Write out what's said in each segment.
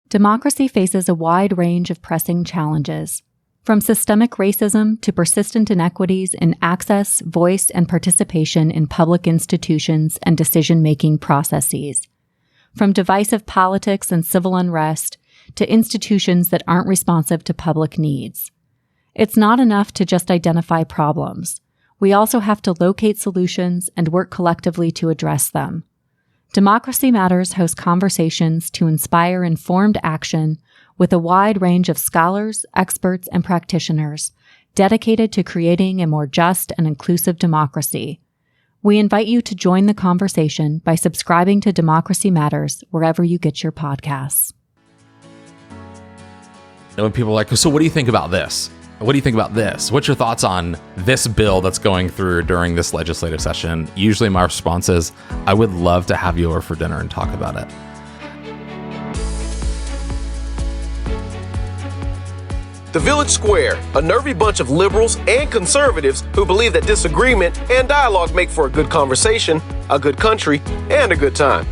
Democracy faces a wide range of pressing challenges, from systemic racism to persistent inequities in access, voice, and participation in public institutions and decision-making processes, from divisive politics and civil unrest to institutions that aren't responsive to public needs. It's not enough to just identify problems. We also have to locate solutions and work collectively to address them. Democracy Matters hosts conversations to inspire informed action with a wide range of scholars, experts, and practitioners dedicated to creating a more just and inclusive democracy. We invite you to join the conversation by subscribing to Democracy Matters wherever you get your podcasts. And when people are like, so what do you think about this? What do you think about this? What's your thoughts on this bill that's going through during this legislative session? Usually my response is, I would love to have you over for dinner and talk about it. The Village Square, a nervy bunch of liberals and conservatives who believe that disagreement and dialogue make for a good conversation, a good country, and a good time.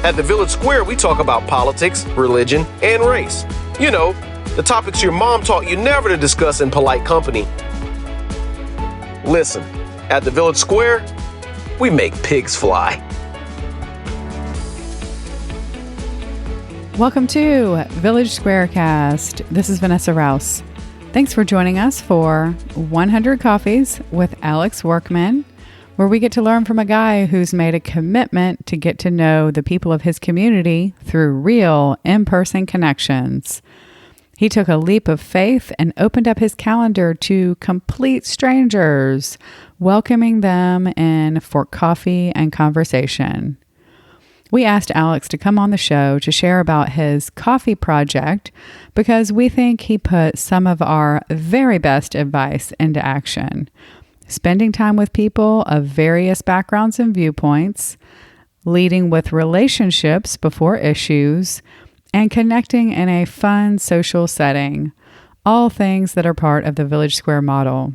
At the Village Square, we talk about politics, religion, and race. You know, the topics your mom taught you never to discuss in polite company. Listen, at the Village Square, we make pigs fly. Welcome to Village SquareCast. This is Vanessa Rouse. Thanks for joining us for 100 Coffees with Alex Workman, where we get to learn from a guy who's made a commitment to get to know the people of his community through real, in-person connections. He took a leap of faith and opened up his calendar to complete strangers, welcoming them in for coffee and conversation. We asked Alex to come on the show to share about his coffee project because we think he put some of our very best advice into action. Spending time with people of various backgrounds and viewpoints, leading with relationships before issues, and connecting in a fun social setting, all things that are part of the Village Square model.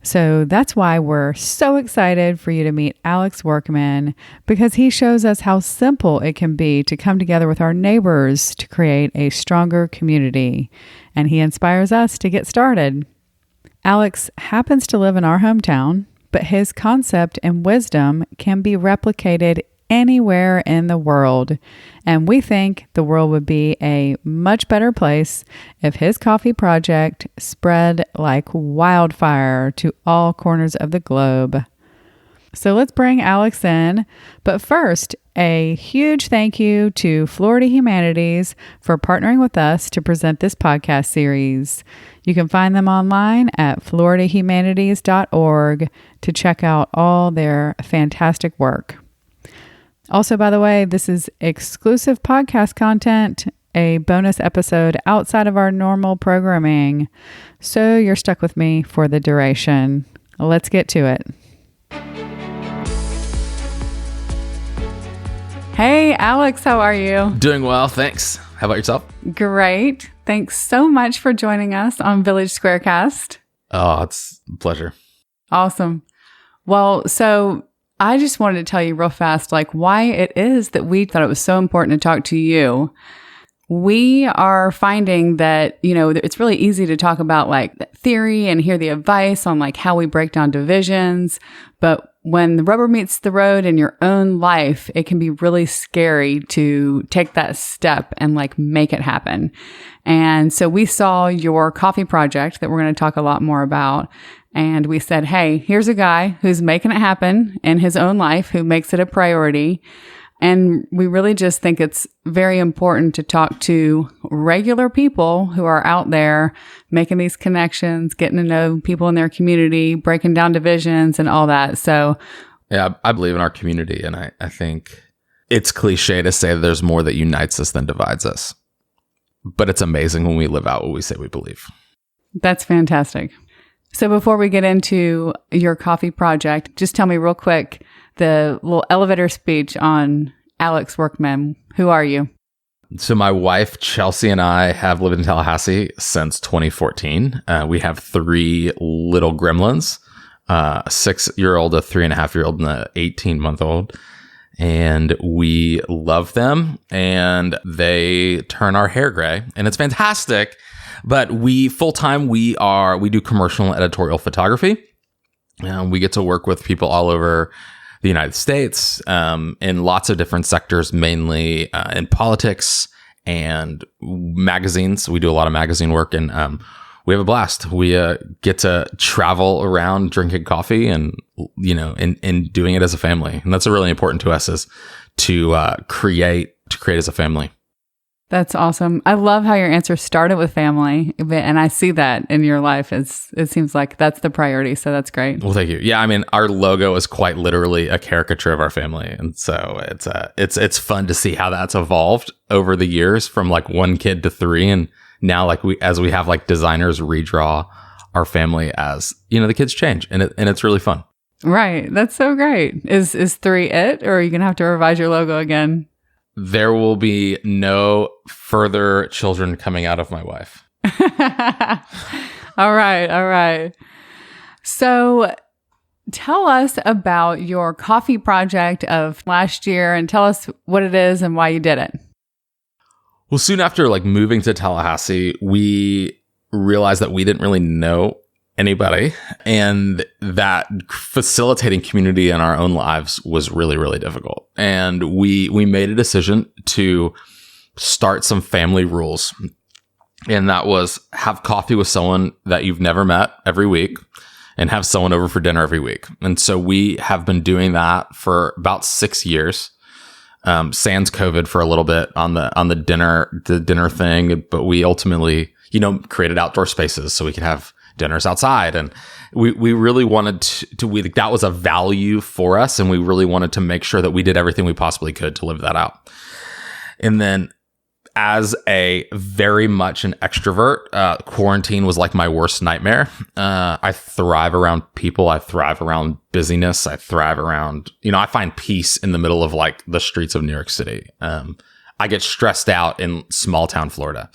So that's why we're so excited for you to meet Alex Workman, because he shows us how simple it can be to come together with our neighbors to create a stronger community, and he inspires us to get started. Alex happens to live in our hometown, but his concept and wisdom can be replicated anywhere in the world. And we think the world would be a much better place if his coffee project spread like wildfire to all corners of the globe. So let's bring Alex in. But first, a huge thank you to Florida Humanities for partnering with us to present this podcast series. You can find them online at floridahumanities.org to check out all their fantastic work. Also, by the way, this is exclusive podcast content, a bonus episode outside of our normal programming. So you're stuck with me for the duration. Let's get to it. Hey, Alex, how are you? Doing well, thanks. How about yourself? Great. Thanks so much for joining us on Village SquareCast. Oh, it's a pleasure. Awesome. Well, so I just wanted to tell you real fast, why it is that we thought it was so important to talk to you. We are finding that, it's really easy to talk about theory and hear the advice on how we break down divisions. But when the rubber meets the road in your own life, it can be really scary to take that step and make it happen. And so we saw your coffee project that we're going to talk a lot more about. And we said, hey, here's a guy who's making it happen in his own life, who makes it a priority. And we really just think it's very important to talk to regular people who are out there making these connections, getting to know people in their community, breaking down divisions and all that. So, yeah, I believe in our community. And I think it's cliche to say that there's more that unites us than divides us. But it's amazing when we live out what we say we believe. That's fantastic. So before we get into your coffee project, just tell me real quick the little elevator speech on Alex Workman. Who are you? So my wife, Chelsea, and I have lived in Tallahassee since 2014. We have 3 little gremlins, a 6-year-old, a 3.5-year-old, and an 18-month-old. and we love them, and they turn our hair gray, and it's fantastic. But full time we do commercial and editorial photography. We get to work with people all over the United States, in lots of different sectors, mainly in politics and magazines. We do a lot of magazine work, and we have a blast. We get to travel around drinking coffee and, and doing it as a family. And that's really important to us, is to create as a family. That's awesome. I love how your answer started with family, and I see that in your life. It seems like that's the priority, so that's great. Well, thank you. Yeah, I mean, our logo is quite literally a caricature of our family, and so it's fun to see how that's evolved over the years, from like one kid to three, and now we have like designers redraw our family as the kids change, and it's really fun. Right, that's so great. Is 3 it, or are you gonna have to revise your logo again? There will be no further children coming out of my wife. All right. So tell us about your coffee project of last year, and tell us what it is and why you did it. Well, soon after moving to Tallahassee, we realized that we didn't really know anybody, and that facilitating community in our own lives was really, really difficult. And we made a decision to start some family rules. And that was have coffee with someone that you've never met every week, and have someone over for dinner every week. And so we have been doing that for about 6 years. Sans COVID for a little bit on the dinner thing, but we ultimately, created outdoor spaces so we could have dinners outside. And we really wanted that was a value for us. And we really wanted to make sure that we did everything we possibly could to live that out. And then, as a very much an extrovert, quarantine was like my worst nightmare. I thrive around people. I thrive around busyness. I thrive around, I find peace in the middle of the streets of New York City. I get stressed out in small town Florida.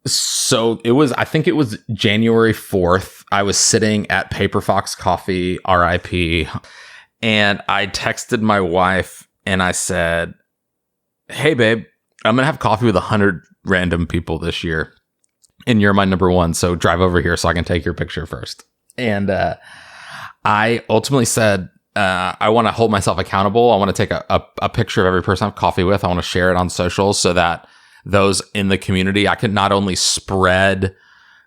So I think it was January 4th. I was sitting at Paper Fox Coffee, RIP, and I texted my wife and I said, "Hey babe, I'm going to have coffee with 100 random people this year, and you're my number one. So drive over here so I can take your picture first." And I ultimately said, I want to hold myself accountable. I want to take a picture of every person I have coffee with. I want to share it on socials so that those in the community, I can not only spread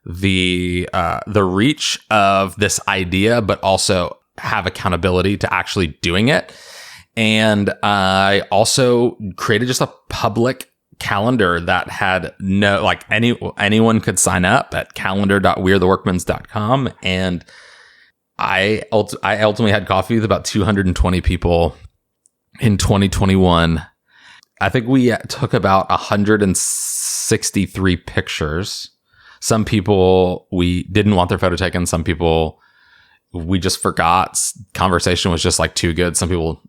the reach of this idea, but also have accountability to actually doing it. And I also created just a public calendar that had anyone could sign up at calendar.wearetheworkmans.com. And I ultimately had coffee with about 220 people in 2021. I think we took about 163 pictures. Some people, we didn't want their photo taken. Some people, we just forgot. Conversation was just too good. Some people,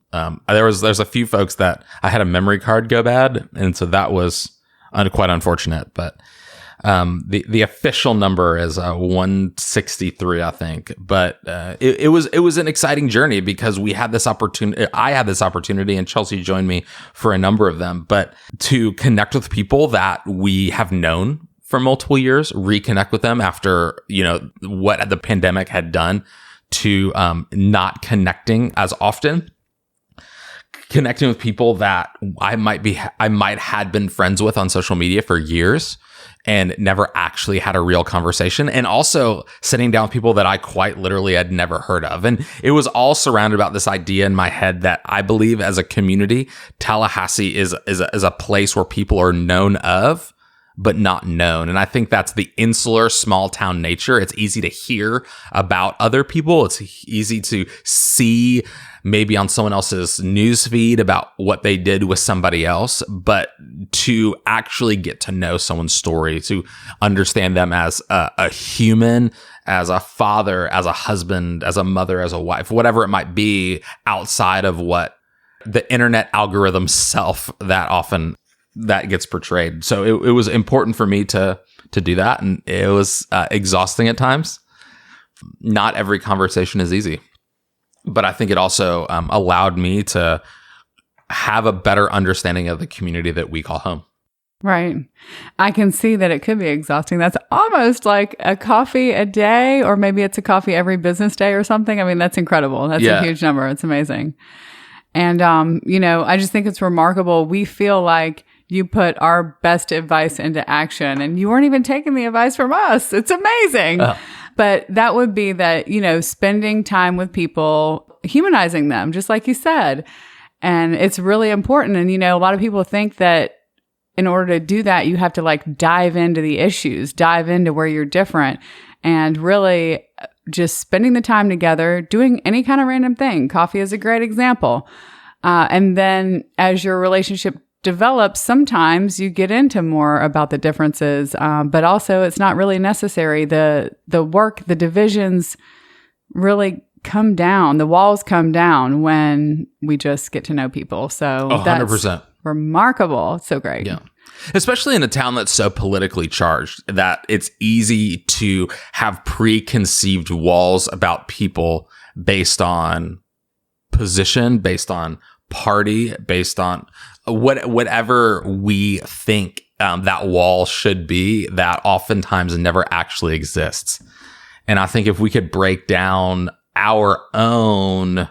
there's a few folks that I had a memory card go bad, and so that was quite unfortunate. But the official number is 163, I think. But it was an exciting journey because we had this opportunity. I had this opportunity, and Chelsea joined me for a number of them. But to connect with people that we have known for multiple years, reconnect with them after what the pandemic had done to not connecting as often. Connecting with people that I might had been friends with on social media for years and never actually had a real conversation, and also sitting down with people that I quite literally had never heard of. And it was all surrounded about this idea in my head that I believe as a community, Tallahassee is a place where people are known of, but not known. And I think that's the insular small town nature. It's easy to hear about other people. It's easy to see maybe on someone else's news feed about what they did with somebody else, but to actually get to know someone's story, to understand them as a human, as a father, as a husband, as a mother, as a wife, whatever it might be, outside of what the internet algorithm self that gets portrayed. So it was important for me to do that, and it was exhausting at times. Not every conversation is easy, but I think it also allowed me to have a better understanding of the community that we call home. Right. I can see that it could be exhausting. That's almost like a coffee a day, or maybe it's a coffee every business day or something. I mean, that's incredible. That's a huge number. It's amazing. And, I just think it's remarkable. We feel like you put our best advice into action and you weren't even taking the advice from us. It's amazing. But that would be that, spending time with people, humanizing them, just like you said. And it's really important. And, a lot of people think that in order to do that, you have to like dive into the issues, dive into where you're different, and really just spending the time together, doing any kind of random thing. Coffee is a great example. And then as your relationship develops, sometimes you get into more about the differences, but also it's not really necessary. The work, the divisions really come down. The walls come down when we just get to know people. So 100%. Remarkable. So great. Yeah. Especially in a town that's so politically charged that it's easy to have preconceived walls about people based on position, based on party, based on whatever we think that wall should be, that oftentimes never actually exists. And I think if we could break down our own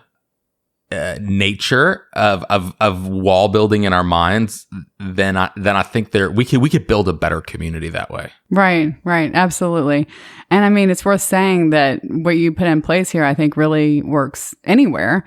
nature of wall building in our minds, then I think we could build a better community that way. Right, absolutely. And I mean, it's worth saying that what you put in place here, I think, really works anywhere.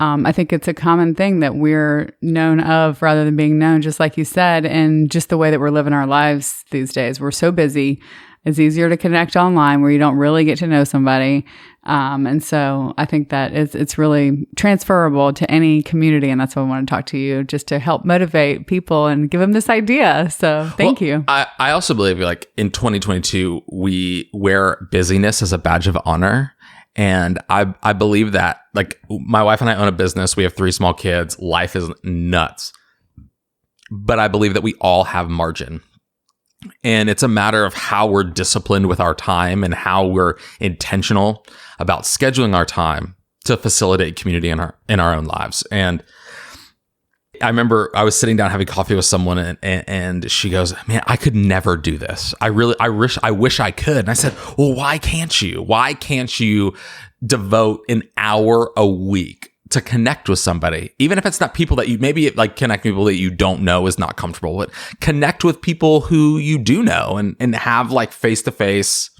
I think it's a common thing that we're known of rather than being known, just like you said, and just the way that we're living our lives these days. We're so busy. It's easier to connect online where you don't really get to know somebody. And so I think that it's really transferable to any community. And that's why I want to talk to you, just to help motivate people and give them this idea. So thank you. I also believe like in 2022, we wear busyness as a badge of honor. And I believe that, like, my wife and I own a business. We have 3 small kids. Life is nuts. But I believe that we all have margin. And it's a matter of how we're disciplined with our time and how we're intentional about scheduling our time to facilitate community in our own lives. And I remember I was sitting down having coffee with someone and she goes, "Man, I could never do this. I wish I could." And I said, "Well, why can't you? Why can't you devote an hour a week to connect with somebody? Even if it's not people that you maybe like connect people that you don't know is not comfortable with, connect with people who you do know and have like face-to-face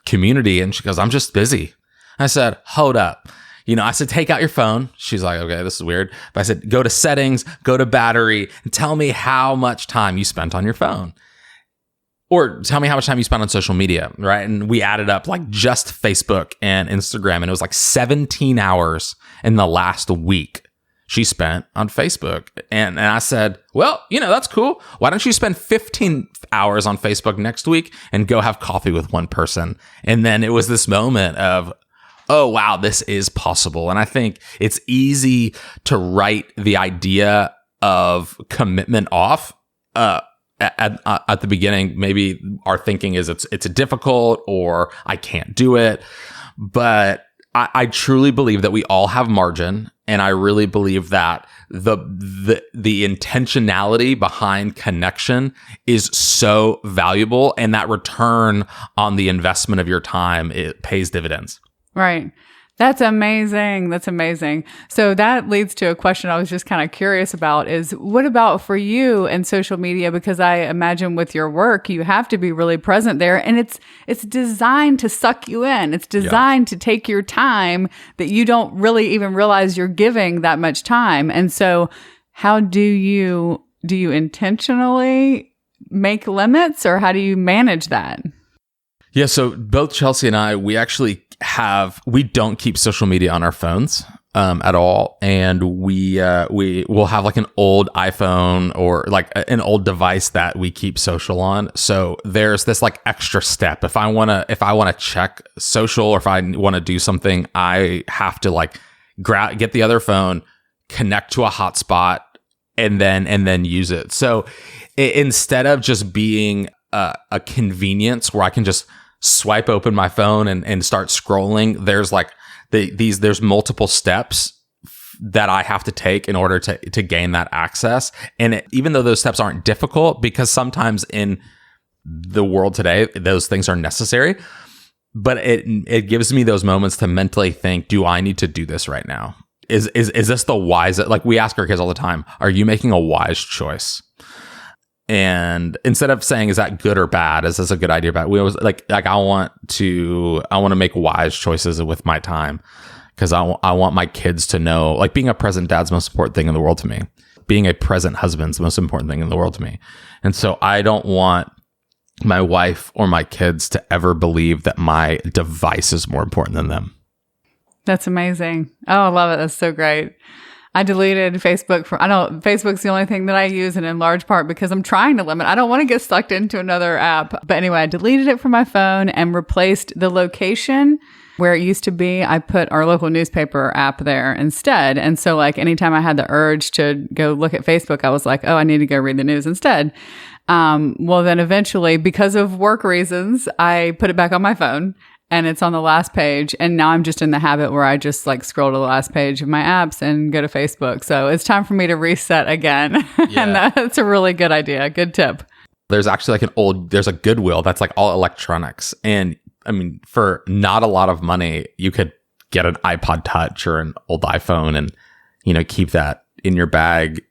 community." And she goes, "I'm just busy." I said, "Hold up." I said, "Take out your phone." She's like, "Okay, this is weird." But I said, "Go to settings, go to battery, and tell me how much time you spent on your phone. Or tell me how much time you spent on social media," right? And we added up like just Facebook and Instagram, and it was like 17 hours in the last week she spent on Facebook. And I said, "Well, that's cool. Why don't you spend 15 hours on Facebook next week and go have coffee with one person?" And then it was this moment of, oh, wow, this is possible. And I think it's easy to write the idea of commitment off at the beginning. Maybe our thinking is it's difficult or I can't do it. But I truly believe that we all have margin. And I really believe that the intentionality behind connection is so valuable. And that return on the investment of your time, it pays dividends. Right. That's amazing. That's amazing. So that leads to a question I was just kind of curious about is, what about for you and social media? Because I imagine with your work, you have to be really present there, and it's designed to suck you in. It's designed to take your time that you don't really even realize you're giving that much time. And so how do you intentionally make limits, or how do you manage that? Yeah, so both Chelsea and I, we don't keep social media on our phones at all, and we will have like an old iPhone or like an old device that we keep social on. So there's this like extra step. If I want to check social, or if I want to do something, I have to like get the other phone, connect to a hotspot, and then use it. So instead of just being a convenience where I can just swipe open my phone and start scrolling, there's like there's multiple steps that I have to take in order to gain that access. And even though those steps aren't difficult, because sometimes in the world today, those things are necessary, but it gives me those moments to mentally think, do I need to do this right now? Is this the wise, like we ask our kids all the time, are you making a wise choice? And instead of saying, is that good or bad? Is this a good idea or bad? We always like I want to make wise choices with my time, because I want my kids to know, like, being a present dad's the most important thing in the world to me. Being a present husband's the most important thing in the world to me. And so I don't want my wife or my kids to ever believe that my device is more important than them. That's amazing. Oh, I love it. That's so great. I deleted Facebook Facebook's the only thing that I use, and in large part because I'm trying to limit. I don't want to get sucked into another app. But anyway, I deleted it from my phone and replaced the location where it used to be. I put our local newspaper app there instead. And so like anytime I had the urge to go look at Facebook, I was like, oh, I need to go read the news instead. Well, then eventually, because of work reasons, I put it back on my phone. And it's on the last page. And now I'm just in the habit where I just like scroll to the last page of my apps and go to Facebook. So it's time for me to reset again. Yeah. And that's a really good idea. Good tip. There's actually like there's a Goodwill that's like all electronics. And I mean, for not a lot of money, you could get an iPod Touch or an old iPhone and, keep that in your bag.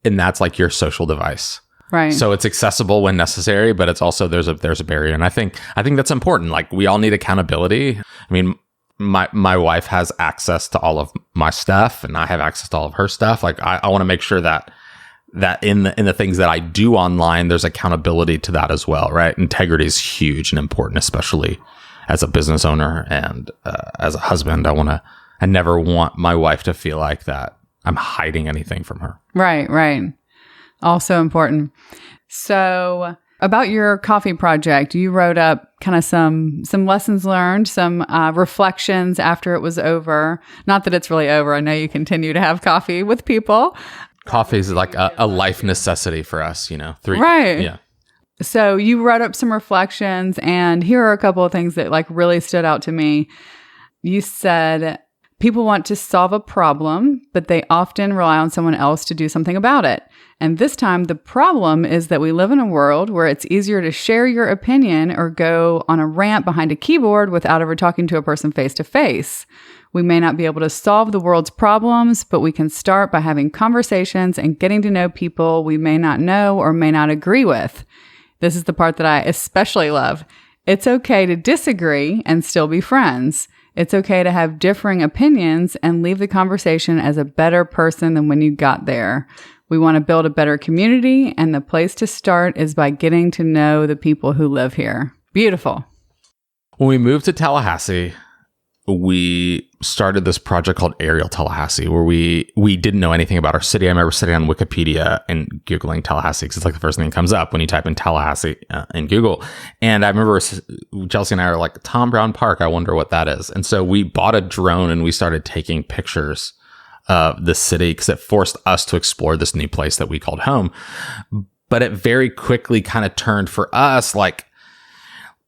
And that's like your social device. Right. So it's accessible when necessary, but it's also there's a barrier. And I think that's important. Like, we all need accountability. I mean, my wife has access to all of my stuff, and I have access to all of her stuff. Like, I want to make sure that in the things that I do online, there's accountability to that as well, right? Integrity is huge and important, especially as a business owner and as a husband. I never want my wife to feel like that I'm hiding anything from her. Right. Also important. So about your coffee project, you wrote up kind of some lessons learned, some reflections after it was over. Not that it's really over. I know you continue to have coffee with people. Coffee is like a life necessity for us, Right. Yeah. So you wrote up some reflections, and here are a couple of things that like really stood out to me. You said, people want to solve a problem, but they often rely on someone else to do something about it. And this time, the problem is that we live in a world where it's easier to share your opinion or go on a rant behind a keyboard without ever talking to a person face to face. We may not be able to solve the world's problems, but we can start by having conversations and getting to know people we may not know or may not agree with. This is the part that I especially love. It's okay to disagree and still be friends. It's okay to have differing opinions and leave the conversation as a better person than when you got there. We want to build a better community, and the place to start is by getting to know the people who live here. Beautiful. When we moved to Tallahassee, we started this project called Aerial Tallahassee, where we didn't know anything about our city. I remember sitting on Wikipedia and Googling Tallahassee, because it's like the first thing that comes up when you type in Tallahassee in Google. And I remember Chelsea and I are like, Tom Brown Park, I wonder what that is. And so we bought a drone and we started taking pictures of the city, because it forced us to explore this new place that we called home. But it very quickly kind of turned for us like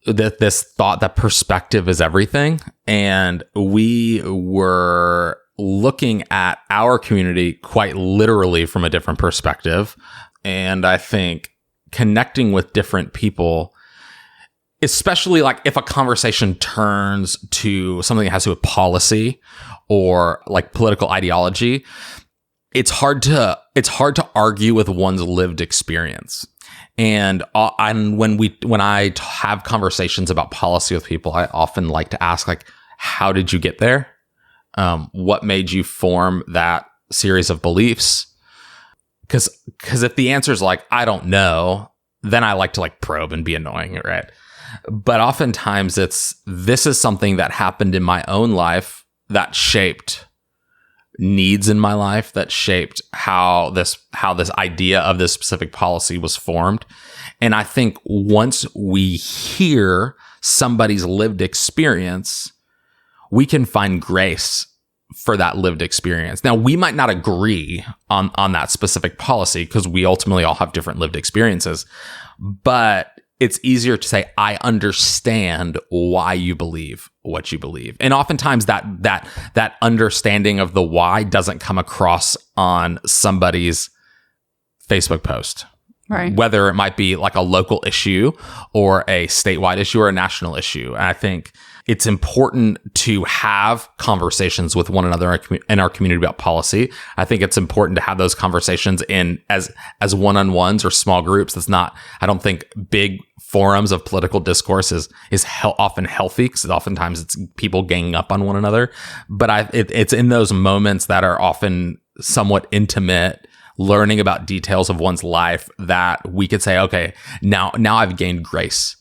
this thought that perspective is everything. And we were looking at our community quite literally from a different perspective. And I think connecting with different people, especially like if a conversation turns to something that has to do with policy or like political ideology, it's hard to argue with one's lived experience. And when I have conversations about policy with people, I often like to ask, like, how did you get there? What made you form that series of beliefs? Because if the answer is like, I don't know, then I like to like probe and be annoying, right? But oftentimes this is something that happened in my own life that shaped needs in my life, that shaped how this idea of this specific policy was formed. And I think once we hear somebody's lived experience, we can find grace for that lived experience. Now, we might not agree on that specific policy, because we ultimately all have different lived experiences. But it's easier to say, I understand why you believe what you believe. And oftentimes that understanding of the why doesn't come across on somebody's Facebook post. Right. Whether it might be like a local issue or a statewide issue or a national issue. And I think it's important to have conversations with one another in our community about policy. I think it's important to have those conversations as one-on-ones or small groups. That's not, I don't think big forums of political discourse is often healthy, because oftentimes it's people ganging up on one another. But it's in those moments that are often somewhat intimate, learning about details of one's life, that we could say, okay, now I've gained grace.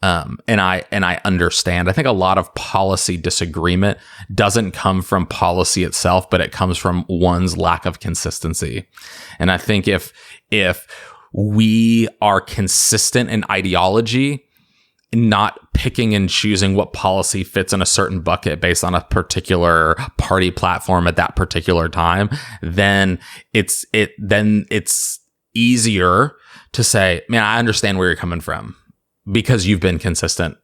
And I understand. I think a lot of policy disagreement doesn't come from policy itself, but it comes from one's lack of consistency. And I think if we are consistent in ideology, not picking and choosing what policy fits in a certain bucket based on a particular party platform at that particular time, then it's easier to say, man, I understand where you're coming from, because you've been consistent.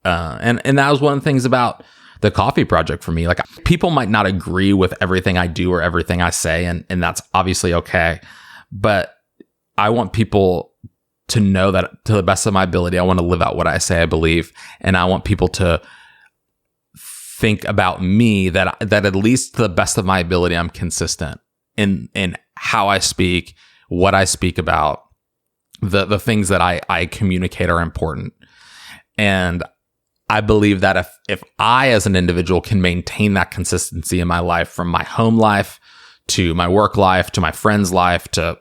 And that was one of the things about the coffee project for me. Like, people might not agree with everything I do or everything I say, and that's obviously okay. But I want people to know that, to the best of my ability, I want to live out what I say I believe. And I want people to think about me that at least to the best of my ability, I'm consistent in how I speak, what I speak about. The things that I communicate are important. And I believe that if I as an individual can maintain that consistency in my life, from my home life to my work life to my friend's life to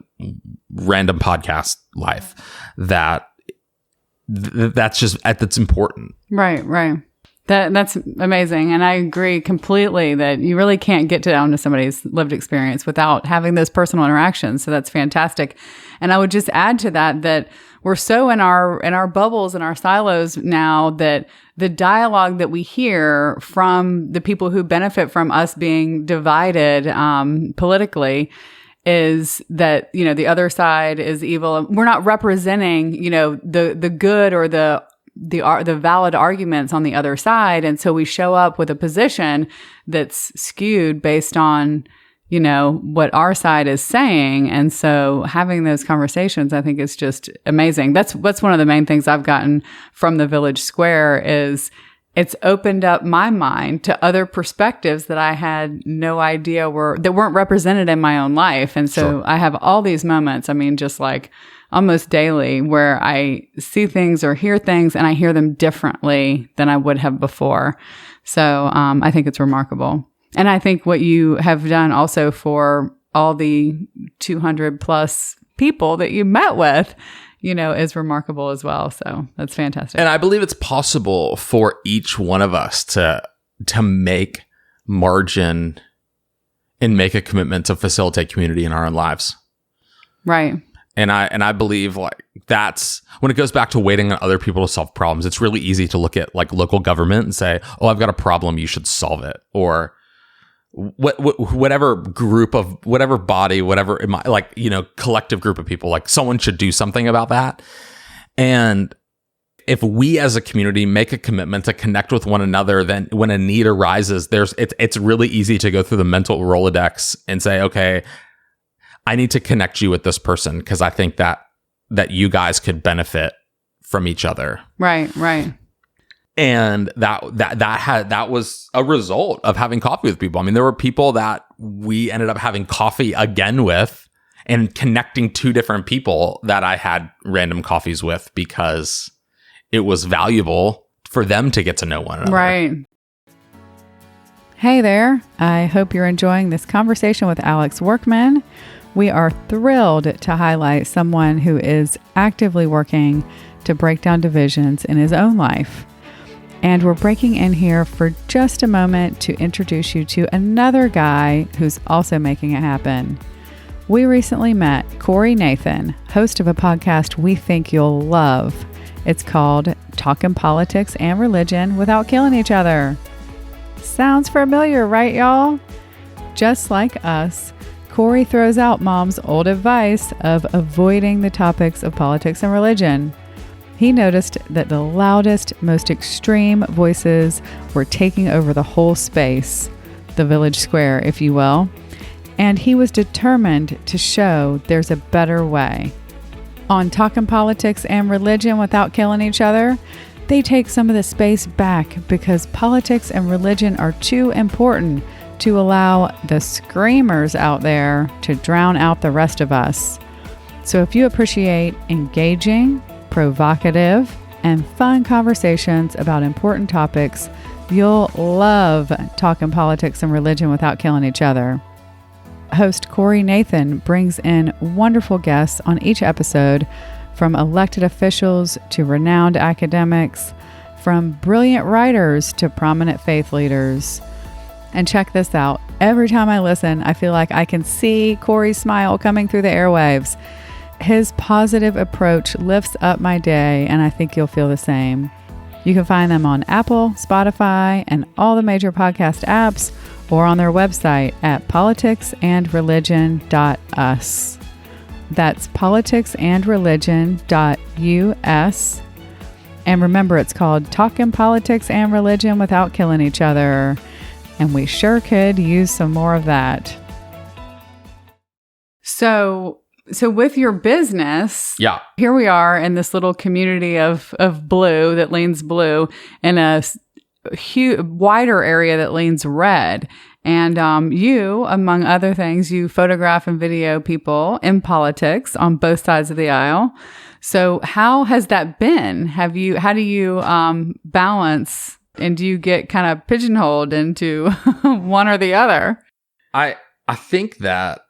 random podcast life, that's important. Right. That's amazing. And I agree completely that you really can't get down to somebody's lived experience without having those personal interactions. So that's fantastic. And I would just add to that we're so in our bubbles and our silos now, that the dialogue that we hear from the people who benefit from us being divided politically is that, the other side is evil. We're not representing, the good or the valid arguments on the other side. And so we show up with a position that's skewed based on, what our side is saying. And so having those conversations, I think, is just amazing. That's one of the main things I've gotten from the Village Square, is it's opened up my mind to other perspectives that I had no idea that weren't represented in my own life. And so I have all these moments, just like almost daily, where I see things or hear things and I hear them differently than I would have before. So I think it's remarkable. And I think what you have done also for all the 200 plus people that you met with, is remarkable as well. So that's fantastic. And I believe it's possible for each one of us to make margin and make a commitment to facilitate community in our own lives. Right. And I believe, like, that's when it goes back to waiting on other people to solve problems. It's really easy to look at, like, local government and say, oh, I've got a problem, you should solve it. Or whatever group of, whatever body, whatever, collective group of people, like, someone should do something about that. And if we as a community make a commitment to connect with one another, then when a need arises, it's really easy to go through the mental Rolodex and say, okay, I need to connect you with this person because I think that you guys could benefit from each other. Right. And that was a result of having coffee with people. There were people that we ended up having coffee again with and connecting two different people that I had random coffees with because it was valuable for them to get to know one another. Right. Hey there. I hope you're enjoying this conversation with Alex Workman. We are thrilled to highlight someone who is actively working to break down divisions in his own life. And we're breaking in here for just a moment to introduce you to another guy who's also making it happen. We recently met Corey Nathan, host of a podcast we think you'll love. It's called Talkin' Politics and Religion Without Killing Each Other. Sounds familiar, right, y'all? Just like us, Corey throws out mom's old advice of avoiding the topics of politics and religion. he noticed that the loudest, most extreme voices were taking over the whole space, the village square, if you will, and he was determined to show there's a better way. On Talking Politics and Religion Without Killing Each Other, they take some of the space back because politics and religion are too important to allow the screamers out there to drown out the rest of us. So if you appreciate engaging, provocative, and fun conversations about important topics, you'll love Talking Politics and Religion Without Killing Each Other. Host Corey Nathan brings in wonderful guests on each episode, from elected officials to renowned academics, from brilliant writers to prominent faith leaders. And check this out. Every time I listen, I feel like I can see Corey's smile coming through the airwaves. His positive approach lifts up my day, and I think you'll feel the same. You can find them on Apple, Spotify, and all the major podcast apps, or on their website at politicsandreligion.us. That's politicsandreligion.us. And remember, it's called Talking Politics and Religion Without Killing Each Other. And we sure could use some more of that. So with your business, here we are in this little community of blue that leans blue, and a wider area that leans red. And you, among other things, you photograph and video people in politics on both sides of the aisle. So how has that been? How do you balance, and do you get kind of pigeonholed into one or the other? I think that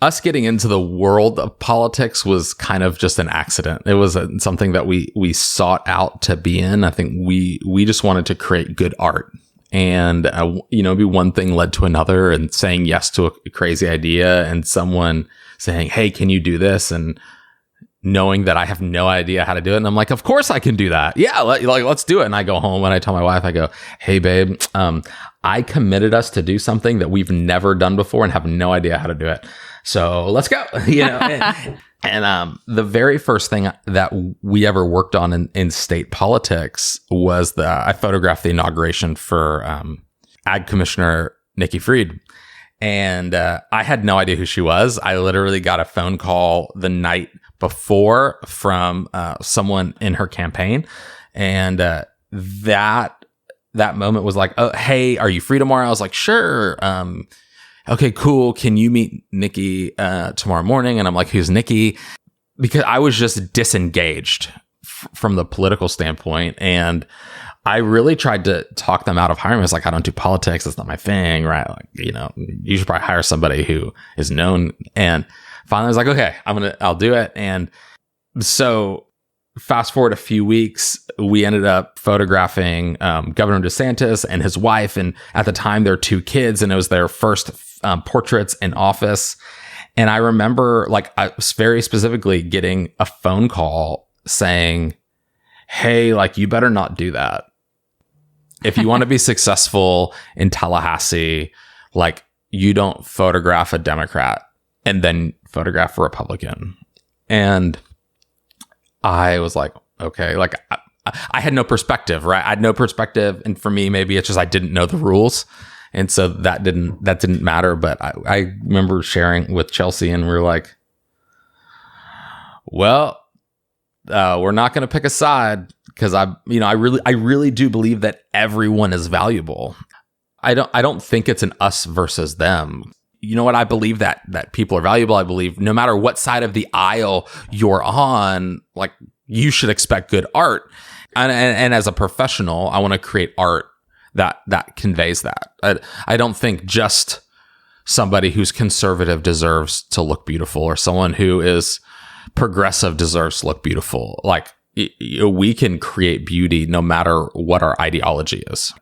us getting into the world of politics was kind of just an accident. It was something that we sought out to be in. I think we just wanted to create good art. And, maybe one thing led to another, and saying yes to a crazy idea, and someone saying, hey, can you do this? And knowing that I have no idea how to do it. And I'm like, of course I can do that. Yeah, let's do it. And I go home and I tell my wife, I go, hey, babe, I committed us to do something that we've never done before and have no idea how to do it. So let's go. And the very first thing that we ever worked on in state politics was I photographed the inauguration for Ag Commissioner Nikki Fried. And I had no idea who she was. I literally got a phone call the night before from someone in her campaign. And that moment was like, oh, hey, are you free tomorrow? I was like, sure. Okay, cool. Can you meet Nikki tomorrow morning? And I'm like, who's Nikki? Because I was just disengaged from the political standpoint. And I really tried to talk them out of hiring me. I was like, I don't do politics. That's not my thing, right? Like, you should probably hire somebody who is known. And finally I was like, okay, I'll do it. And so fast forward a few weeks, we ended up photographing Governor DeSantis and his wife. And at the time, their 2 kids, and it was their first portraits in office. And I remember, I was very specifically getting a phone call saying, hey, you better not do that. If you want to be successful in Tallahassee, you don't photograph a Democrat and then photograph a Republican. And I was like, okay, I had no perspective, right? I had no perspective. And for me, maybe it's just, I didn't know the rules. And so that didn't matter. But I remember sharing with Chelsea, and we were like, well, we're not going to pick a side, because I really do believe that everyone is valuable. I don't think it's an us versus them. You know what? I believe that people are valuable. I believe no matter what side of the aisle you're on, you should expect good art. And as a professional, I want to create art that conveys that. I don't think just somebody who's conservative deserves to look beautiful, or someone who is progressive deserves to look beautiful. We can create beauty no matter what our ideology is.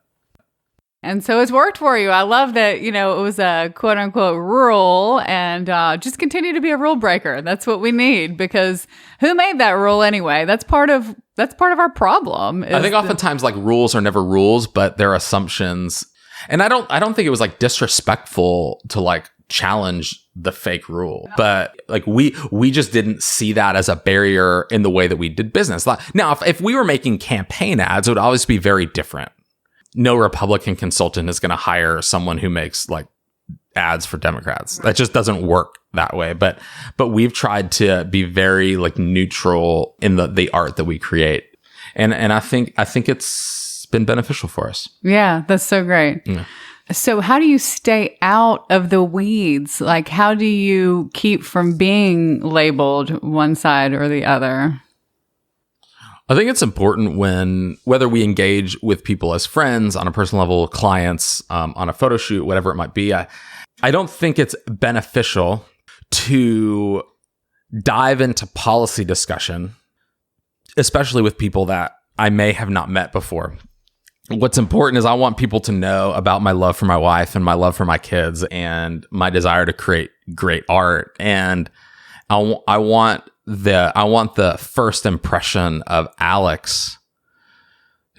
And so it's worked for you. I love that, it was a quote unquote rule, and just continue to be a rule breaker. That's what we need, because who made that rule anyway? That's part of our problem. I think oftentimes rules are never rules, but they're assumptions. And I don't think it was disrespectful to challenge the fake rule. But like we just didn't see that as a barrier in the way that we did business. Now, if we were making campaign ads, it would always be very different. No Republican consultant is going to hire someone who makes like ads for Democrats. That just doesn't work that way. But we've tried to be very like neutral in the art that we create. And I think it's been beneficial for us. Yeah, that's so great. Yeah. So how do you stay out of the weeds? Like, how do you keep from being labeled one side or the other? I think it's important whether we engage with people as friends, on a personal level, clients, on a photo shoot, whatever it might be. I don't think it's beneficial to dive into policy discussion, especially with people that I may have not met before. What's important is I want people to know about my love for my wife and my love for my kids and my desire to create great art. And I want the first impression of Alex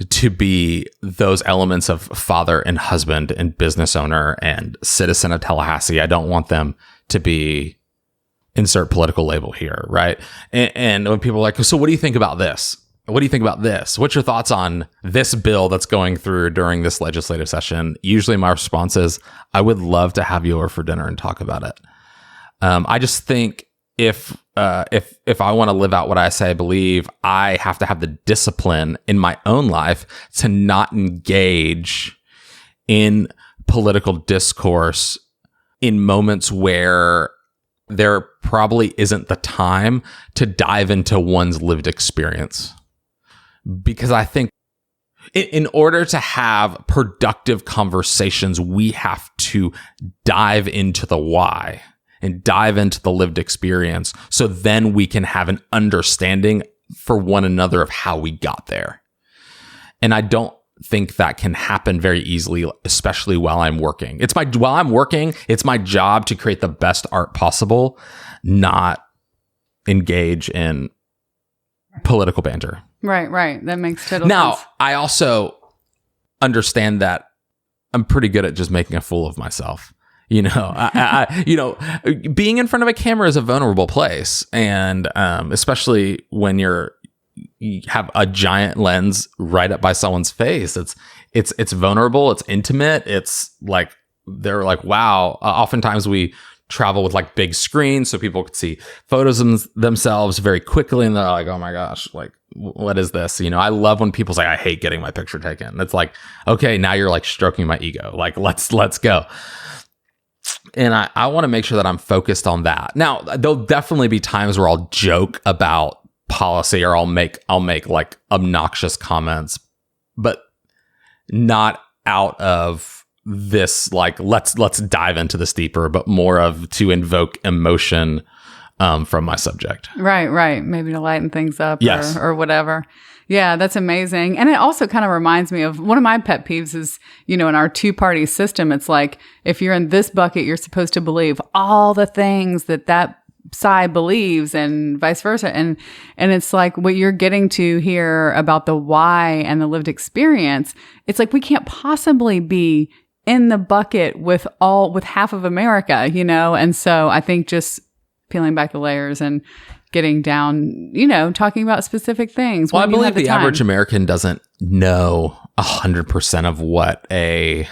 to be those elements of father and husband and business owner and citizen of Tallahassee. I don't want them to be insert political label here, right? And when people are like, so what do you think about this? What do you think about this? What's your thoughts on this bill that's going through during this legislative session? Usually my response is, I would love to have you over for dinner and talk about it. I just think if I want to live out what I say I believe, I have to have the discipline in my own life to not engage in political discourse in moments where there probably isn't the time to dive into one's lived experience. Because I think in order to have productive conversations, we have to dive into the why and dive into the lived experience. So then we can have an understanding for one another of how we got there. And I don't think that can happen very easily, especially while I'm working. While I'm working, it's my job to create the best art possible, not engage in political banter. Right. That makes total sense. Now, I also understand that I'm pretty good at just making a fool of myself. You know, being in front of a camera is a vulnerable place, and especially when you have a giant lens right up by someone's face. It's vulnerable. It's intimate. It's like they're like, wow. Oftentimes we travel with like big screens so people could see photos of themselves very quickly, and they're like, oh my gosh, like what is this? You know, I love when people say I hate getting my picture taken. It's like, okay, now you're like stroking my ego. Like let's go. And I want to make sure that I'm focused on that. Now, there'll definitely be times where I'll joke about policy or I'll make like obnoxious comments, but not out of this like let's dive into this deeper, but more of to invoke emotion from my subject. Right. Maybe to lighten things up. Yes. or whatever. Yeah, that's amazing. And it also kind of reminds me of one of my pet peeves is, you know, in our two-party system, it's like, if you're in this bucket, you're supposed to believe all the things that side believes and vice versa. And it's like what you're getting to here about the why and the lived experience. It's like, we can't possibly be in the bucket with half of America, you know? And so I think just peeling back the layers and getting down, you know, talking about specific things. Well, I believe the average American doesn't know 100% of what a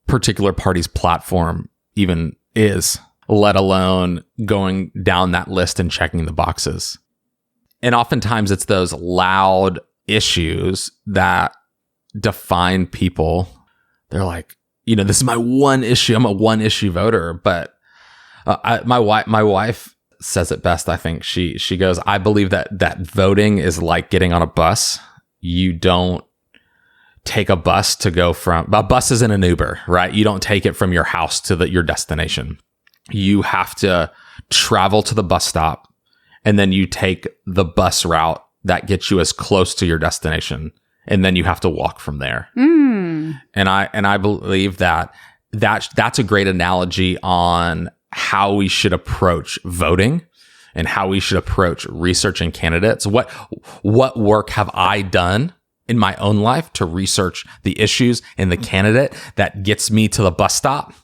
particular party's platform even is, let alone going down that list and checking the boxes. And oftentimes it's those loud issues that define people. They're like, you know, this is my one issue. I'm a one issue voter. But my wife says it best. I think she goes, I believe that voting is like getting on a bus. You don't take a bus bus isn't an Uber, right? You don't take it from your house to your destination. You have to travel to the bus stop, and then you take the bus route that gets you as close to your destination, and then you have to walk from there. And I believe that's a great analogy on how we should approach voting and how we should approach researching candidates. What work have I done in my own life to research the issues and the candidate that gets me to the bus stop?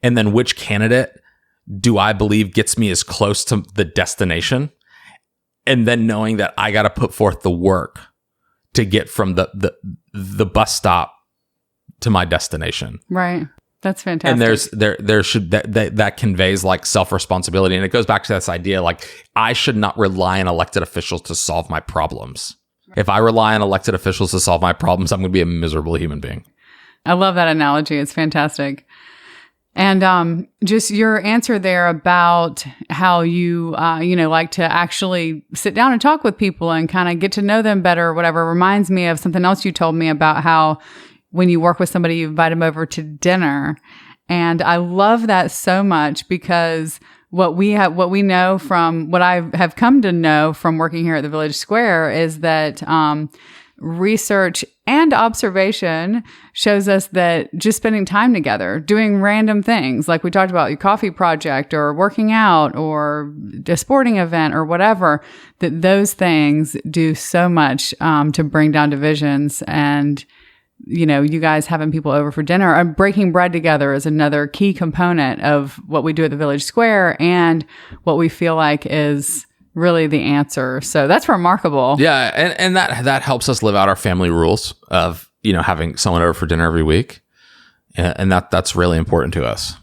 And then which candidate do I believe gets me as close to the destination? And then knowing that I got to put forth the work to get from the bus stop to my destination. Right. That's fantastic. And there should that conveys like self-responsibility. And it goes back to this idea, like I should not rely on elected officials to solve my problems. If I rely on elected officials to solve my problems, I'm going to be a miserable human being. I love that analogy. It's fantastic. And just your answer there about how you, like to actually sit down and talk with people and kind of get to know them better or whatever reminds me of something else you told me about how when you work with somebody, you invite them over to dinner. And I love that so much because what we know from what I have come to know from working here at the Village Square is that research and observation shows us that just spending time together, doing random things like we talked about, your coffee project or working out or a sporting event or whatever, that those things do so much to bring down divisions. And you guys having people over for dinner and breaking bread together is another key component of what we do at the Village Square and what we feel like is really the answer. So that's remarkable. Yeah. And that helps us live out our family rules of, having someone over for dinner every week. And that's really important to us.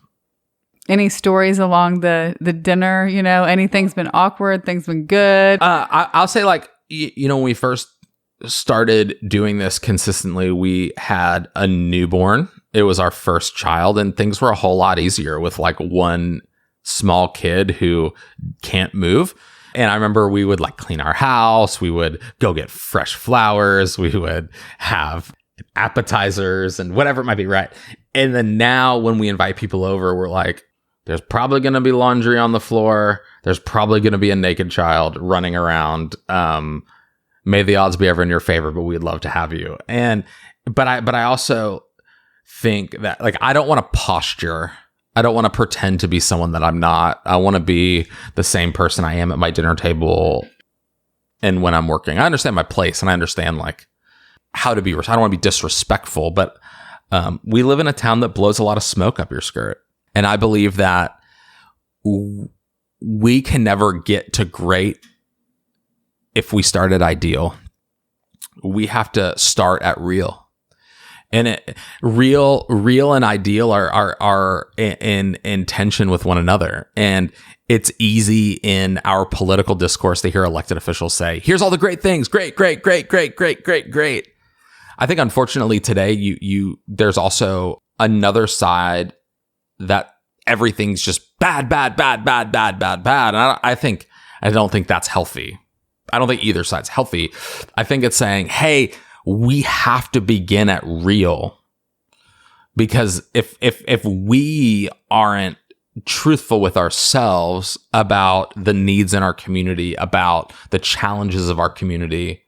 Any stories along the dinner, anything's been awkward, things been good? I'll say when we first started doing this consistently, we had a newborn. It was our first child, and things were a whole lot easier with like one small kid who can't move. And I remember we would like clean our house. We would go get fresh flowers. We would have appetizers and whatever it might be, right? And then now when we invite people over, we're like, there's probably going to be laundry on the floor. There's probably going to be a naked child running around. May the odds be ever in your favor, but we'd love to have you. But I also think that like, I don't want to posture. I don't want to pretend to be someone that I'm not. I want to be the same person I am at my dinner table and when I'm working. I understand my place and I understand like how to be. I don't want to be disrespectful, but we live in a town that blows a lot of smoke up your skirt. And I believe that we can never get to great if we start at ideal. We have to start at real. And real and ideal are in tension with one another. And it's easy in our political discourse to hear elected officials say, here's all the great things. Great, great, great, great, great, great, great. I think unfortunately today, there's also another side that everything's just bad, bad, bad, bad, bad, bad, bad. And I don't think that's healthy. I don't think either side's healthy. I think it's saying, hey, we have to begin at real, because if we aren't truthful with ourselves about the needs in our community, about the challenges of our community,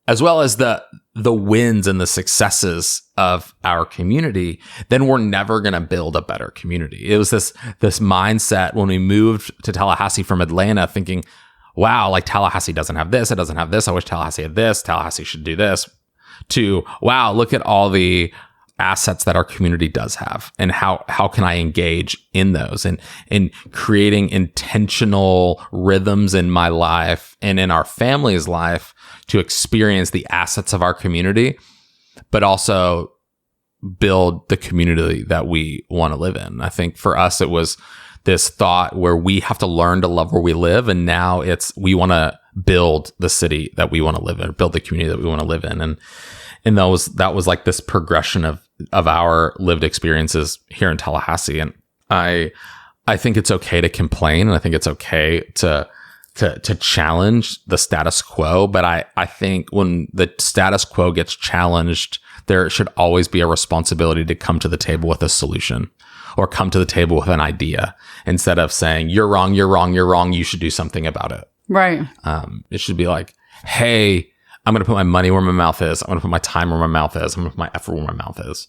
as well as the wins and the successes of our community, then we're never going to build a better community. It was this mindset when we moved to Tallahassee from Atlanta, thinking, wow, like Tallahassee doesn't have this. It doesn't have this. I wish Tallahassee had this. Tallahassee should do this. To, wow, look at all the assets that our community does have, and how can I engage in those, and creating intentional rhythms in my life and in our family's life to experience the assets of our community, but also build the community that we want to live in. I think for us, it was this thought where we have to learn to love where we live. And now we want to build the city that we want to live in, build the community that we want to live in. And that was like this progression of our lived experiences here in Tallahassee. And I think it's okay to complain, and I think it's okay to challenge the status quo. But I think when the status quo gets challenged, there should always be a responsibility to come to the table with a solution, or come to the table with an idea, instead of saying, you're wrong, you're wrong, you're wrong, you should do something about it. Right. It should be like, hey, I'm going to put my money where my mouth is. I'm going to put my time where my mouth is. I'm going to put my effort where my mouth is.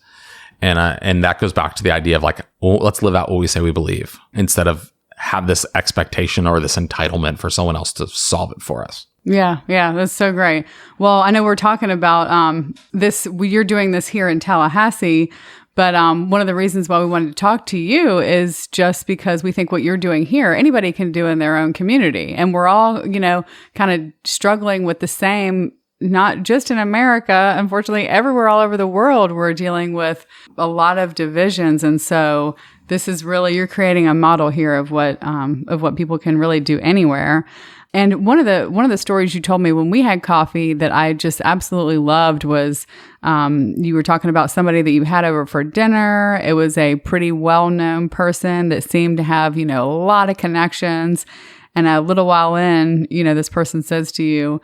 And that goes back to the idea of like, well, let's live out what we say we believe, instead of have this expectation or this entitlement for someone else to solve it for us. Yeah, that's so great. Well, I know we're talking about this. You're doing this here in Tallahassee, But one of the reasons why we wanted to talk to you is just because we think what you're doing here, anybody can do in their own community. And we're all, kind of struggling with the same, not just in America, unfortunately, everywhere, all over the world, we're dealing with a lot of divisions. And so this is really, you're creating a model here of what people can really do anywhere. And one of the stories you told me when we had coffee that I just absolutely loved was you were talking about somebody that you had over for dinner. It was a pretty well-known person that seemed to have, a lot of connections. And a little while in, this person says to you,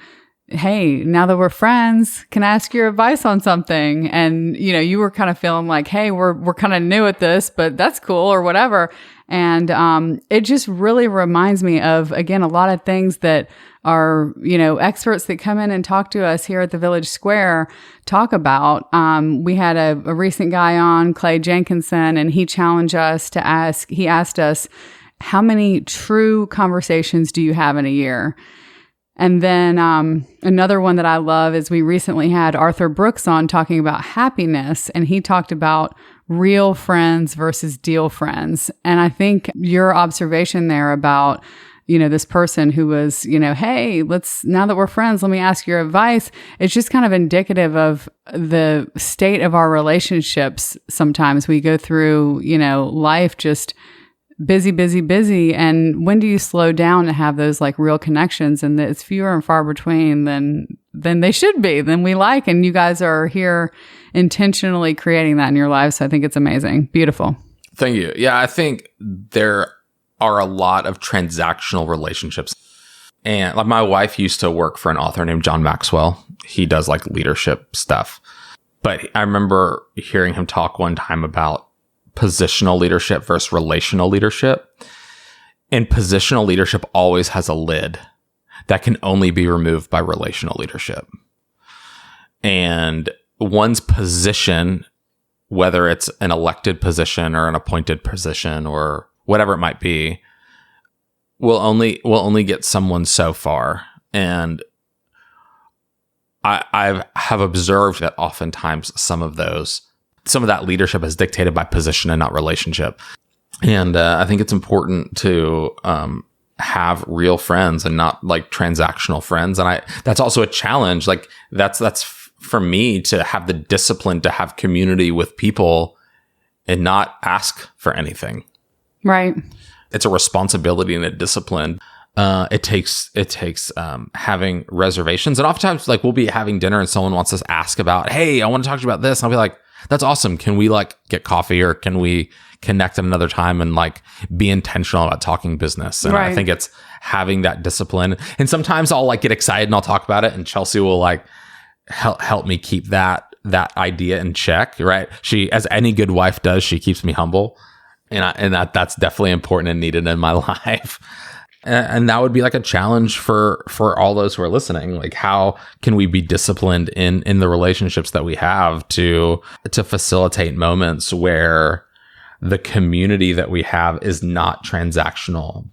hey, now that we're friends, can I ask your advice on something? And, you were kind of feeling like, hey, we're kind of new at this, but that's cool or whatever. And it just really reminds me of, again, a lot of things that are, experts that come in and talk to us here at the Village Square talk about. We had a recent guy on, Clay Jenkinson, and he challenged us he asked us, how many true conversations do you have in a year? And then another one that I love is we recently had Arthur Brooks on talking about happiness, and he talked about real friends versus deal friends. And I think your observation there about, this person who was, hey, now that we're friends, let me ask your advice. It's just kind of indicative of the state of our relationships. Sometimes we go through, life just busy, busy, busy. And when do you slow down to have those like real connections? And it's fewer and far between than they should be, than we like. And you guys are here intentionally creating that in your lives. So I think it's amazing. Beautiful. Thank you. Yeah, I think there are a lot of transactional relationships. And like my wife used to work for an author named John Maxwell. He does like leadership stuff. But I remember hearing him talk one time about positional leadership versus relational leadership. And positional leadership always has a lid that can only be removed by relational leadership. And one's position, whether it's an elected position or an appointed position or whatever it might be, will only get someone so far. And I have observed that oftentimes some of that leadership is dictated by position and not relationship. And I think it's important to have real friends and not like transactional friends. And that's also a challenge. Like that's for me to have the discipline to have community with people and not ask for anything. Right. It's a responsibility and a discipline. It takes having reservations. And oftentimes like we'll be having dinner and someone wants us to ask about, hey, I want to talk to you about this. And I'll be like, that's awesome. Can we like get coffee or can we connect at another time and like be intentional about talking business? And right. I think it's having that discipline. And sometimes I'll like get excited and I'll talk about it and Chelsea will like help me keep that idea in check. Right. She, as any good wife does, she keeps me humble. And that's definitely important and needed in my life. And that would be like a challenge for all those who are listening. Like, how can we be disciplined in the relationships that we have to facilitate moments where the community that we have is not transactional?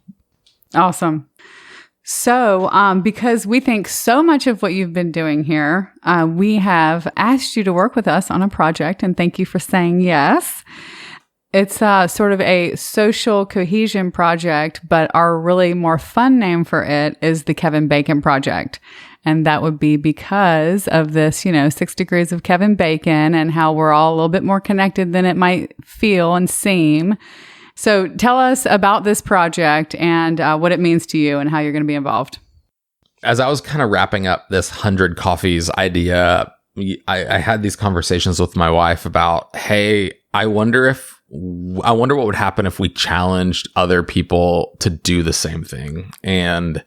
Awesome. So, because we think so much of what you've been doing here, we have asked you to work with us on a project, and thank you for saying yes. It's sort of a social cohesion project, but our really more fun name for it is the Kevin Bacon Project. And that would be because of this, 6 degrees of Kevin Bacon and how we're all a little bit more connected than it might feel and seem. So tell us about this project and what it means to you and how you're going to be involved. As I was kind of wrapping up this 100 Coffees idea, I had these conversations with my wife about, hey, I wonder what would happen if we challenged other people to do the same thing. And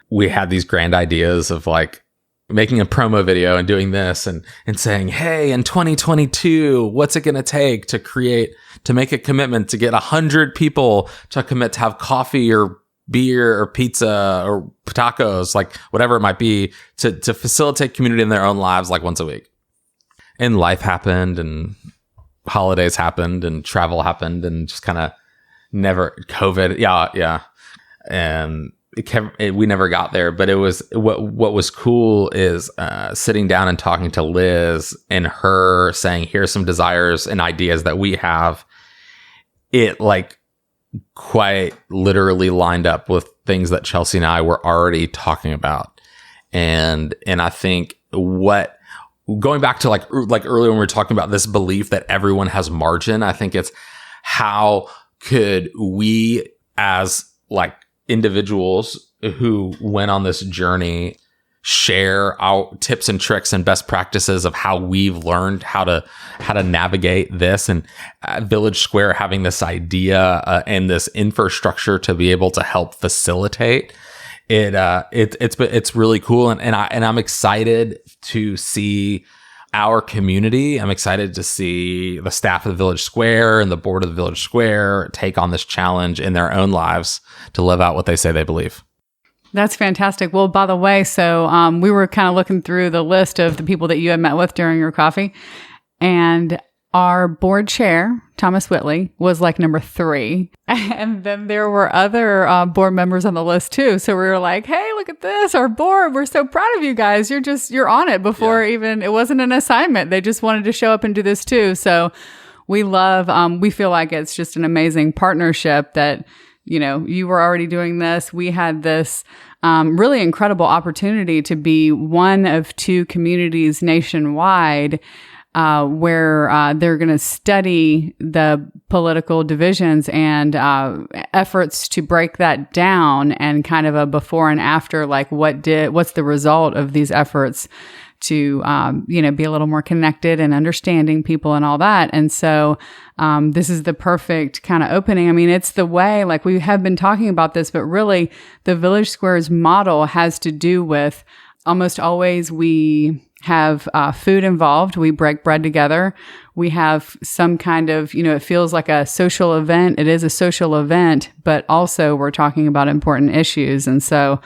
we had these grand ideas of like making a promo video and doing this and saying, hey, in 2022, what's it going to take to make a commitment to get 100 people to commit to have coffee or beer or pizza or tacos, like whatever it might be, to facilitate community in their own lives, like once a week. And life happened and holidays happened and travel happened and just kind of never COVID. Yeah. And we never got there, but it was what was cool is sitting down and talking to Liz and her saying, here's some desires and ideas that we have. It like quite literally lined up with things that Chelsea and I were already talking about. And I think going back to like earlier when we were talking about this belief that everyone has margin, I think it's how could we as like individuals who went on this journey share our tips and tricks and best practices of how we've learned how to navigate this, and Village Square having this idea and this infrastructure to be able to help facilitate it. It's really cool, and I'm excited to see our community. I'm excited to see the staff of the Village Square and the board of the Village Square take on this challenge in their own lives to live out what they say they believe. That's fantastic. Well, by the way, so we were kind of looking through the list of the people that you had met with during your coffee, and our board chair, Thomas Whitley, was like number 3. And then there were other board members on the list too. So we were like, hey, look at this, our board. We're so proud of you guys. You're on it before even, it wasn't an assignment. They just wanted to show up and do this too. So we love, we feel like it's just an amazing partnership that, you know, you were already doing this. We had this really incredible opportunity to be one of 2 communities nationwide where they're going to study the political divisions and efforts to break that down, and kind of a before and after, like what's the result of these efforts to, be a little more connected and understanding people and all that. And so this is the perfect kind of opening. I mean, it's the way, like we have been talking about this, but really the Village Square's model has to do with almost always we have food involved. We break bread together. We have some kind of, it feels like a social event. It is a social event, but also we're talking about important issues. And so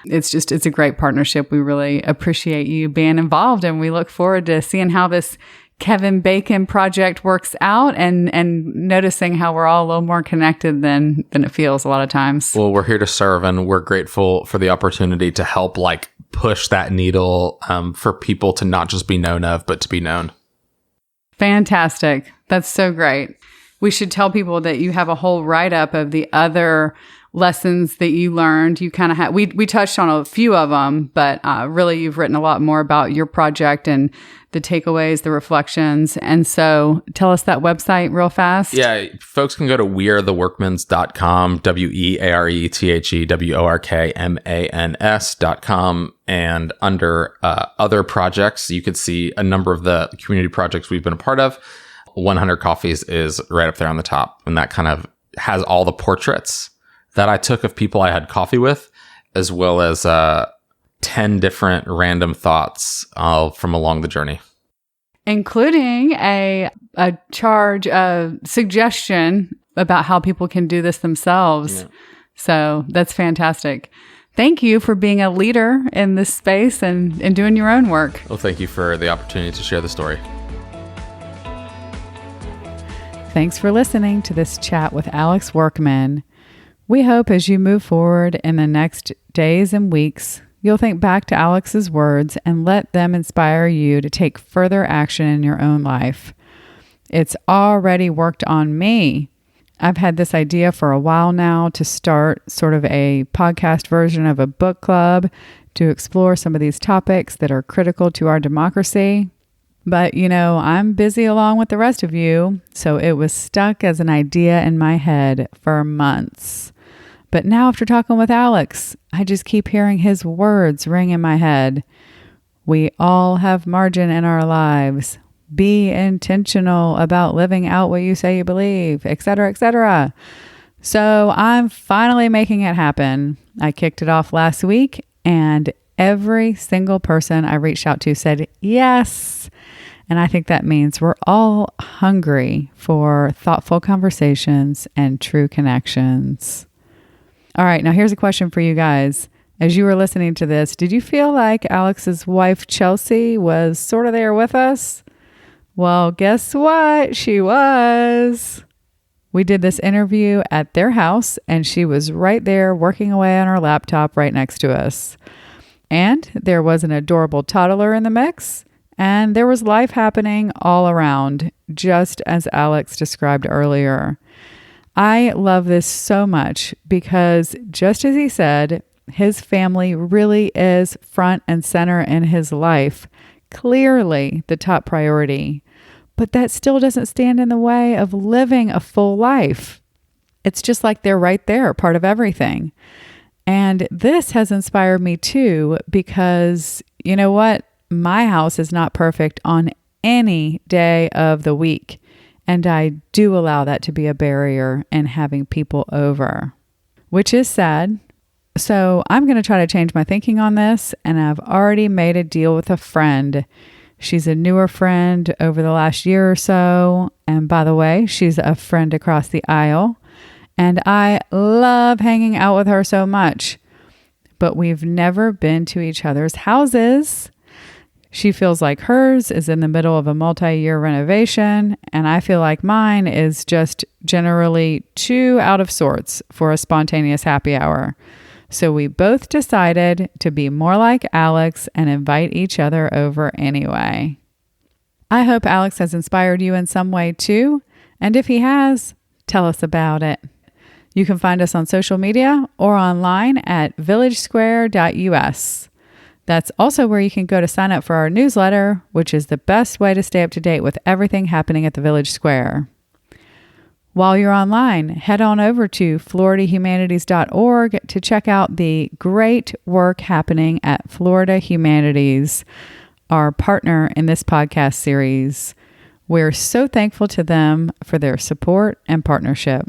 it's a great partnership. We really appreciate you being involved, and we look forward to seeing how this Kevin Bacon project works out, and noticing how we're all a little more connected than it feels a lot of times. Well, we're here to serve, and we're grateful for the opportunity to help like push that needle for people to not just be known of, but to be known. Fantastic. That's so great. We should tell people that you have a whole write-up of the other lessons that you learned. You kind of had, we touched on a few of them, but really you've written a lot more about your project and the takeaways, the reflections. And so tell us that website real fast. Yeah, folks can go to wearetheworkmans.com, wearetheworkmans.com, and under other projects, you could see a number of the community projects we've been a part of. 100 Coffees is right up there on the top, and that kind of has all the portraits that I took of people I had coffee with, as well as 10 different random thoughts from along the journey. Including a suggestion about how people can do this themselves. Yeah. So that's fantastic. Thank you for being a leader in this space and doing your own work. Well, thank you for the opportunity to share the story. Thanks for listening to this chat with Alex Workman. We hope as you move forward in the next days and weeks, you'll think back to Alex's words and let them inspire you to take further action in your own life. It's already worked on me. I've had this idea for a while now to start sort of a podcast version of a book club to explore some of these topics that are critical to our democracy. But, I'm busy along with the rest of you, so it was stuck as an idea in my head for months. But now after talking with Alex, I just keep hearing his words ring in my head. We all have margin in our lives. Be intentional about living out what you say you believe, etc., etc. So I'm finally making it happen. I kicked it off last week, and every single person I reached out to said yes. And I think that means we're all hungry for thoughtful conversations and true connections. All right, now here's a question for you guys. As you were listening to this, did you feel like Alex's wife, Chelsea, was sort of there with us? Well, guess what? She was. We did this interview at their house, and she was right there working away on her laptop right next to us. And there was an adorable toddler in the mix, and there was life happening all around, just as Alex described earlier. I love this so much because, just as he said, his family really is front and center in his life, clearly the top priority. But that still doesn't stand in the way of living a full life. It's just like they're right there, part of everything. And this has inspired me too, because you know what? My house is not perfect on any day of the week. And I do allow that to be a barrier in having people over, which is sad. So I'm going to try to change my thinking on this. And I've already made a deal with a friend. She's a newer friend over the last year or so. And by the way, she's a friend across the aisle. And I love hanging out with her so much. But we've never been to each other's houses. She feels like hers is in the middle of a multi-year renovation. And I feel like mine is just generally too out of sorts for a spontaneous happy hour. So we both decided to be more like Alex and invite each other over anyway. I hope Alex has inspired you in some way too. And if he has, tell us about it. You can find us on social media or online at villagesquare.us. That's also where you can go to sign up for our newsletter, which is the best way to stay up to date with everything happening at the Village Square. While you're online, head on over to floridahumanities.org to check out the great work happening at Florida Humanities, our partner in this podcast series. We're so thankful to them for their support and partnership.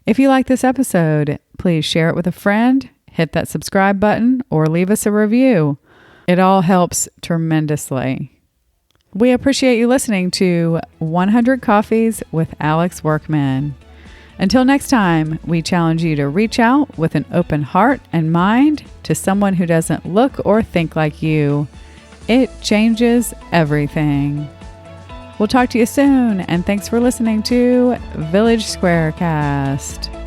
If you like this episode, please share it with a friend, hit that subscribe button, or leave us a review. It all helps tremendously. We appreciate you listening to 100 Coffees with Alex Workman. Until next time, we challenge you to reach out with an open heart and mind to someone who doesn't look or think like you. It changes everything. We'll talk to you soon, and thanks for listening to Village SquareCast.